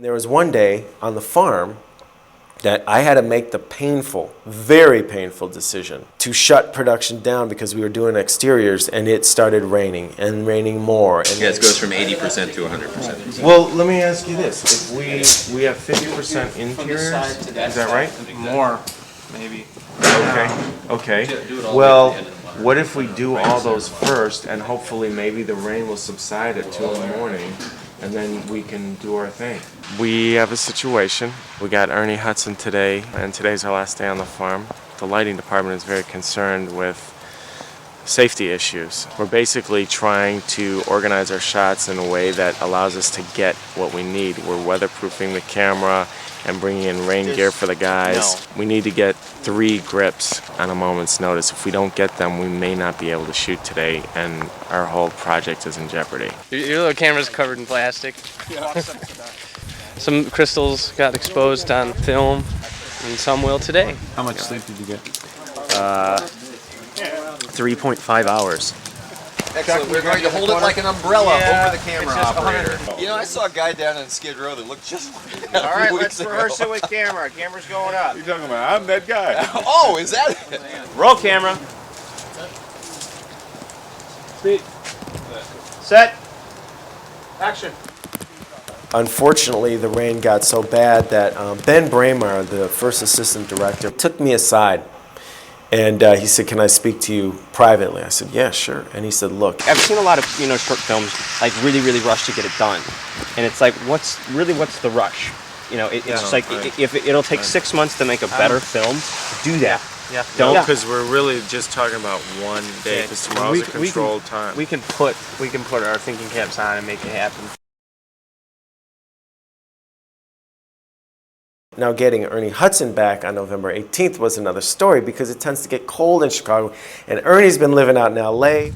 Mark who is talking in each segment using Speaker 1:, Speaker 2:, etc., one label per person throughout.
Speaker 1: There was one day on the farm that I had to make the painful, very painful decision to shut production down because we were doing exteriors and it started raining and raining more. And
Speaker 2: yeah, it goes from 80% to 100%.
Speaker 1: Well, let me ask you this. If we have 50% interiors, is that right?
Speaker 3: More, maybe.
Speaker 1: Okay. Well, what if we do all those first and hopefully maybe the rain will subside at 2 in the morning and then we can do our thing. We have a situation. We got Ernie Hudson today, and today's our last day on the farm. The lighting department is very concerned with safety issues. We're basically trying to organize our shots in a way that allows us to get what we need. We're weatherproofing the camera and bringing in rain gear for the guys. We need to get 3 grips on a moment's notice. If we don't get them, we may not be able to shoot today, and our whole project is in jeopardy.
Speaker 3: Your little camera's covered in plastic. Some crystals got exposed on film, and some will today.
Speaker 4: How much sleep did you get?
Speaker 1: 3.5 hours.
Speaker 2: Excellent. We're going to hold it like an umbrella over the camera operator. You know, I saw a guy down on Skid Row that looked just like that.
Speaker 5: All right, let's rehearse it with camera. Camera's going up.
Speaker 4: You're talking about, I'm that guy.
Speaker 2: Oh, is that it?
Speaker 5: Roll camera. Speed. Set. Action.
Speaker 1: Unfortunately, the rain got so bad that Ben Braemar, the first assistant director, took me aside. And he said, "Can I speak to you privately?" I said, "Yeah, sure." And he said, "Look,
Speaker 6: I've seen a lot of short films like really rush to get it done, and it's like what's the rush? It's just like if it'll take 6 months to make a better film, do that.
Speaker 3: Yeah.
Speaker 1: don't," because we're really just talking about one day. Because tomorrow's a controlled time.
Speaker 3: We can put our thinking caps on and make it happen.
Speaker 1: Now, getting Ernie Hudson back on November 18th was another story because it tends to get cold in Chicago, and Ernie's been living out in LA.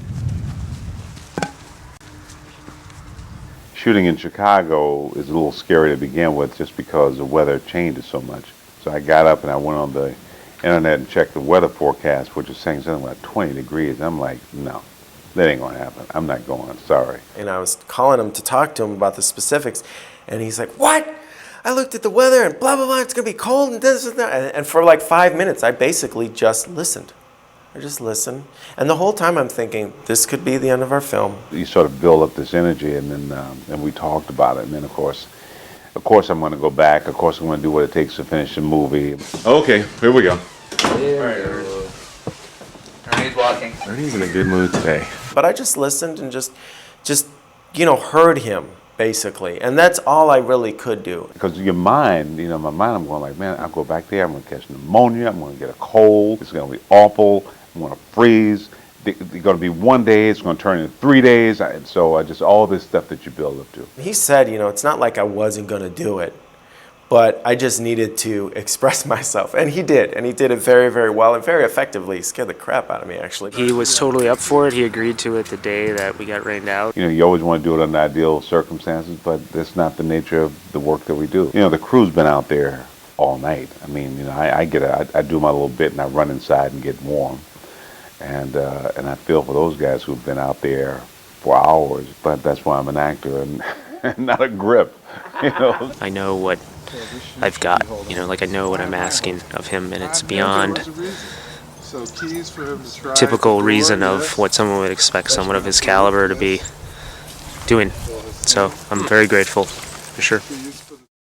Speaker 7: Shooting in Chicago is a little scary to begin with just because the weather changes so much. So I got up and I went on the internet and checked the weather forecast, which is saying something like 20 degrees. I'm like, no, that ain't gonna happen. I'm not going, sorry.
Speaker 1: And I was calling him to talk to him about the specifics, and he's like, "What? I looked at the weather and blah, blah, blah, it's gonna be cold and this and that." And for like 5 minutes, I basically just listened. I just listened. And the whole time I'm thinking, this could be the end of our film.
Speaker 7: You sort of build up this energy, and then and we talked about it. And then, of course, I'm going to go back. Of course, I'm going to do what it takes to finish the movie.
Speaker 4: Okay, here we go.
Speaker 2: Ernie's walking.
Speaker 1: Ernie's in a good mood today. But I just listened and just heard him, basically. And that's all I really could do.
Speaker 7: Because your mind, my mind, I'm going like, man, I'll go back there, I'm going to catch pneumonia, I'm going to get a cold, it's going to be awful, I'm going to freeze. It's going to be 1 day, it's going to turn into 3 days. So all this stuff that you build up to.
Speaker 1: He said, it's not like I wasn't going to do it, but I just needed to express myself. And he did it very, very well and very effectively. He scared the crap out of me, actually.
Speaker 3: He was totally up for it. He agreed to it the day that we got rained out.
Speaker 7: You always want to do it under ideal circumstances, but that's not the nature of the work that we do. The crew's been out there all night. I mean, I do my little bit and I run inside and get warm. And I feel for those guys who've been out there for hours, but that's why I'm an actor and not a grip,
Speaker 3: I know what I've got, I know what I'm asking of him, and it's beyond typical reason of what someone would expect someone of his caliber to be doing. So I'm very grateful, for sure.